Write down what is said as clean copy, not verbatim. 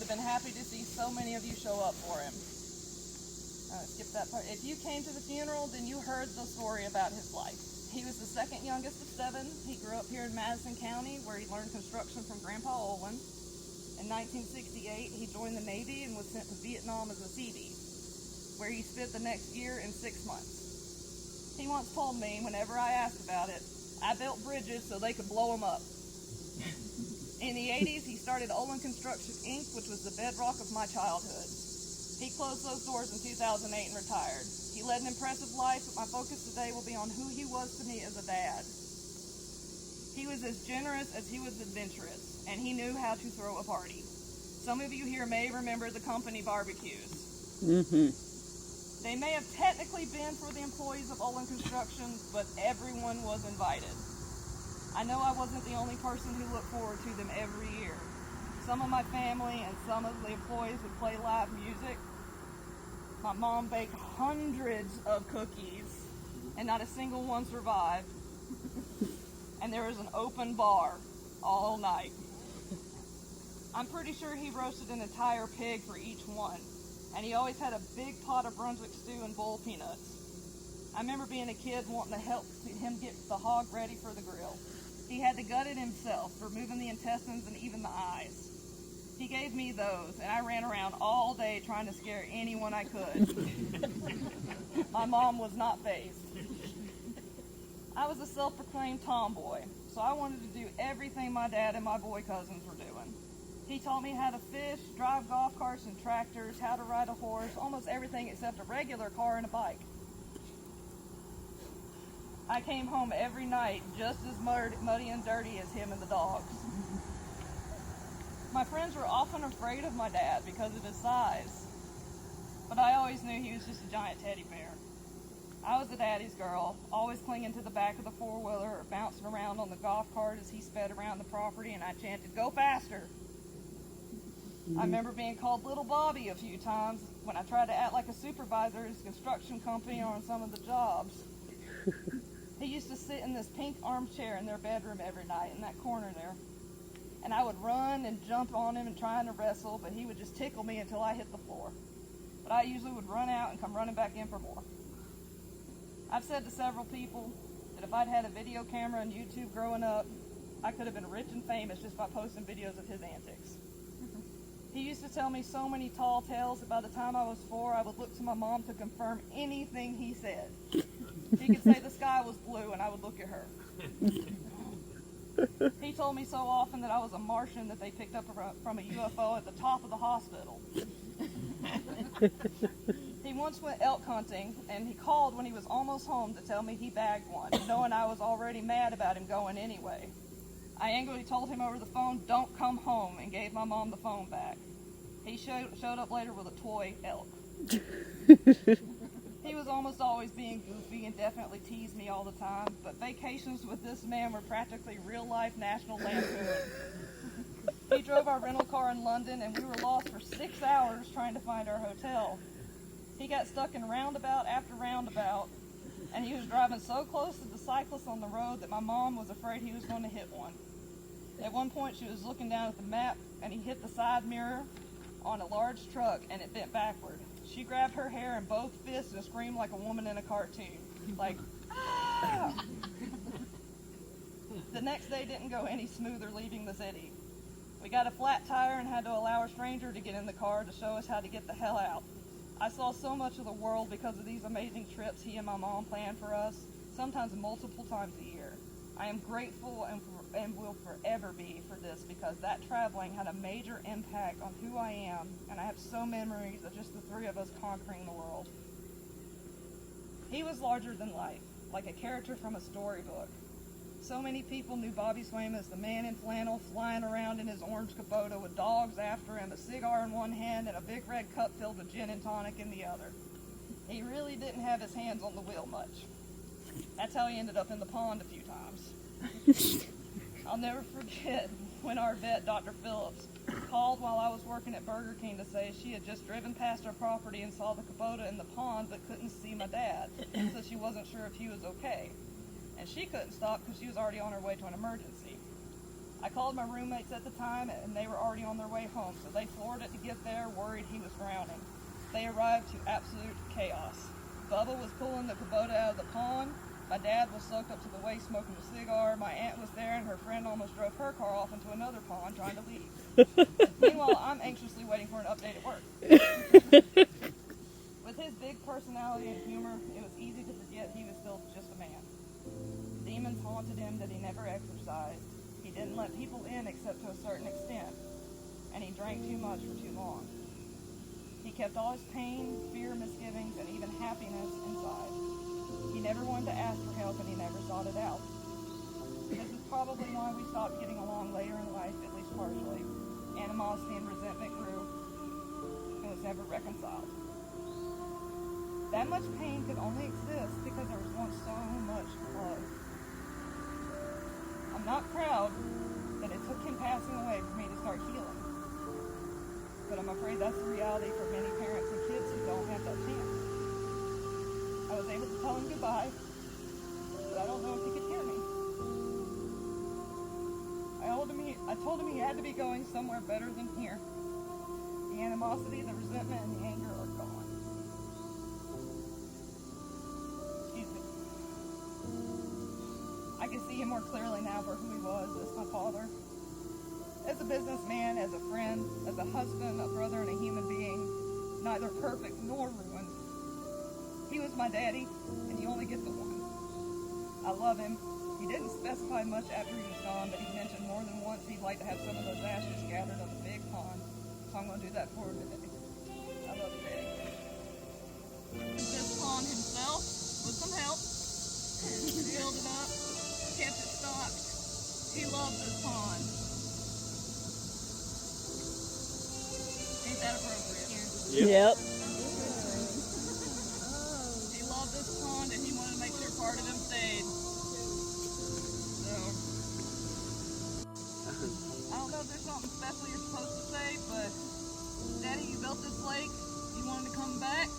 have been happy to see so many of you show up for him. Skip that part. If you came to the funeral, then you heard the story about his life. He was the second youngest of 7. He grew up here in Madison County, where he learned construction from Grandpa Olin. In 1968, he joined the Navy and was sent to Vietnam as a Seabee, where he spent the next year and 6 months. He once told me, whenever I asked about it, I built bridges so they could blow them up. In the 80s, he started Olin Construction, Inc., which was the bedrock of my childhood. He closed those doors in 2008 and retired. He led an impressive life, but my focus today will be on who he was to me as a dad. He was as generous as he was adventurous, and he knew how to throw a party. Some of you here may remember the company barbecues. They may have technically been for the employees of Olin Construction, but everyone was invited. I know I wasn't the only person who looked forward to them every year. Some of my family and some of the employees would play live music. My mom baked hundreds of cookies, and not a single one survived. And there was an open bar all night. I'm pretty sure he roasted an entire pig for each one, and he always had a big pot of Brunswick stew and bowl peanuts. I remember being a kid wanting to help him get the hog ready for the grill. He had to gut it himself, removing the intestines and even the eyes. He gave me those, and I ran around all day trying to scare anyone I could. My mom was not fazed. I was a self-proclaimed tomboy, so I wanted to do everything my dad and my boy cousins were doing. He taught me how to fish, drive golf carts and tractors, how to ride a horse, almost everything except a regular car and a bike. I came home every night just as muddy and dirty as him and the dogs. My friends were often afraid of my dad because of his size, but I always knew he was just a giant teddy bear. I was a daddy's girl, always clinging to the back of the four-wheeler or bouncing around on the golf cart as he sped around the property, and I chanted, "Go faster!" I remember being called Little Bobby a few times when I tried to act like a supervisor at his construction company or on some of the jobs. He used to sit in this pink armchair in their bedroom every night in that corner there. And I would run and jump on him and trying to wrestle, but he would just tickle me until I hit the floor. But I usually would run out and come running back in for more. I've said to several people that if I'd had a video camera and YouTube growing up, I could have been rich and famous just by posting videos of his antics. He used to tell me so many tall tales that by the time I was 4, I would look to my mom to confirm anything he said. He could say the sky was blue, and I would look at her. He told me so often that I was a Martian that they picked up from a UFO at the top of the hospital. He once went elk hunting, and he called when he was almost home to tell me he bagged one, knowing I was already mad about him going anyway. I angrily told him over the phone, "Don't come home," and gave my mom the phone back. He showed up later with a toy elk. He was almost always being goofy and definitely teased me all the time, but vacations with this man were practically real-life National Lampoon. He drove our rental car in London, and we were lost for 6 hours trying to find our hotel. He got stuck in roundabout after roundabout, and he was driving so close to the cyclists on the road that my mom was afraid he was going to hit one. At one point, she was looking down at the map, and he hit the side mirror on a large truck, and it bent backward. She grabbed her hair in both fists and screamed like a woman in a cartoon, like, "Ah!" The next day didn't go any smoother leaving the city. We got a flat tire and had to allow a stranger to get in the car to show us how to get the hell out. I saw so much of the world because of these amazing trips he and my mom planned for us, sometimes multiple times a year. I am grateful and will forever be for this because that traveling had a major impact on who I am, and I have so many memories of just the 3 of us conquering the world. He was larger than life, like a character from a storybook. So many people knew Bobby Swaim as the man in flannel flying around in his orange Kubota with dogs after him, a cigar in one hand and a big red cup filled with gin and tonic in the other. He really didn't have his hands on the wheel much. That's how he ended up in the pond a few times. I'll never forget when our vet, Dr. Phillips, called while I was working at Burger King to say she had just driven past our property and saw the Kubota in the pond but couldn't see my dad, so she wasn't sure if he was okay. And she couldn't stop because she was already on her way to an emergency. I called my roommates at the time, and they were already on their way home, so they floored it to get there, worried he was drowning. They arrived to absolute chaos. Bubba was pulling the Kubota out of the pond. My dad was soaked up to the waist smoking a cigar. My aunt was there, and her friend almost drove her car off into another pond trying to leave. Meanwhile, I'm anxiously waiting for an update at work. With his big personality and humor, it was easy to forget he was still just a man. Demons haunted him that he never exorcised. He didn't let people in except to a certain extent, and he drank too much for too long. He kept all his pain, fear, misgivings, and even happiness inside. He never wanted to ask for help, and he never sought it out. This is probably why we stopped getting along later in life, at least partially. Animosity and resentment grew, and was never reconciled. That much pain could only exist because there was once so much love. I'm not proud that it took him passing away for me to start healing. But I'm afraid that's the reality for many parents and kids who don't have that chance. I was able to tell him goodbye, but I don't know if he could hear me. I told him he had to be going somewhere better than here. The animosity, the resentment, and the anger are gone. Excuse me. I can see him more clearly now for who he was as my father. As a businessman, as a friend, as a husband, a brother, and a human being, neither perfect nor ruined. He was my daddy, and you only get the one. I love him. He didn't specify much after he was gone, but he mentioned more than once he'd like to have some of those ashes gathered at the big pond. So I'm going to do that for him today. I love you, Daddy. This pond himself, with some help, filled it up, kept it stocked. He loves this pond. Ain't that appropriate? Yep. He loved this pond and he wanted to make sure part of him stayed. So, I don't know if there's something special you're supposed to say, but Daddy, you built this lake. You wanted to come back.